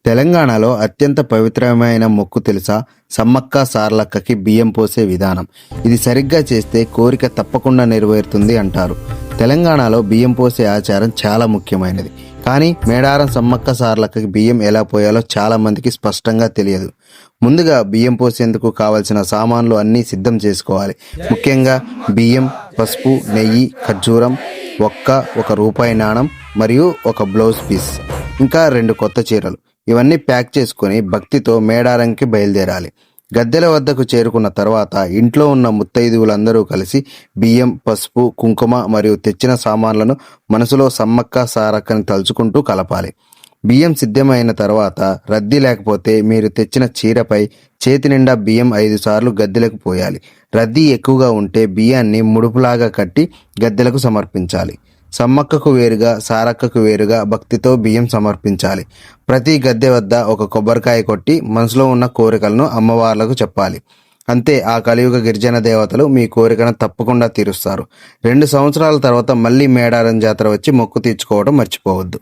తెలంగాణలో అత్యంత పవిత్రమైన మొక్కు తెలుసా? సమ్మక్క సార్లక్కకి బియ్యం పోసే విధానం. ఇది సరిగ్గా చేస్తే కోరిక తప్పకుండా నెరవేరుతుంది అంటారు. తెలంగాణలో బియ్యం పోసే ఆచారం చాలా ముఖ్యమైనది. కానీ మేడారం సమ్మక్క సార్లక్కకి బియ్యం ఎలా పోయాలో చాలా మందికి స్పష్టంగా తెలియదు. ముందుగా బియ్యం పోసేందుకు కావలసిన సామాన్లు అన్నీ సిద్ధం చేసుకోవాలి. ముఖ్యంగా బియ్యం, పసుపు, నెయ్యి, ఖర్జూరం, ఒక రూపాయి నాణం మరియు ఒక బ్లౌజ్ పీస్, ఇంకా 2 కొత్త చీరలు. ఇవన్నీ ప్యాక్ చేసుకొని భక్తితో మేడారంకి బయలుదేరాలి. గద్దెల వద్దకు చేరుకున్న తర్వాత ఇంట్లో ఉన్న ముత్తైదువులందరూ కలిసి బియ్యం, పసుపు, కుంకుమ మరియు తెచ్చిన సామాన్లను మనసులో సమ్మక్క సారక్కని తలుచుకుంటూ కలపాలి. బియ్యం సిద్ధమైన తర్వాత రద్దీ లేకపోతే మీరు తెచ్చిన చీరపై చేతి నిండా బియ్యం 5 సార్లు గద్దెలకు పోయాలి. రద్దీ ఎక్కువగా ఉంటే బియ్యాన్ని ముడుపులాగా కట్టి గద్దెలకు సమర్పించాలి. సమ్మక్కకు వేరుగా, సారక్కకు వేరుగా భక్తితో బియ్యం సమర్పించాలి. ప్రతి గద్దె వద్ద ఒక కొబ్బరికాయ కొట్టి మనసులో ఉన్న కోరికలను అమ్మవార్లకు చెప్పాలి. అంతే, ఆ కలియుగ గిరిజన దేవతలు మీ కోరికను తప్పకుండా తీరుస్తారు. 2 సంవత్సరాల తర్వాత మళ్ళీ మేడారం జాతర వచ్చి మొక్కు తీర్చుకోవడం మర్చిపోవద్దు.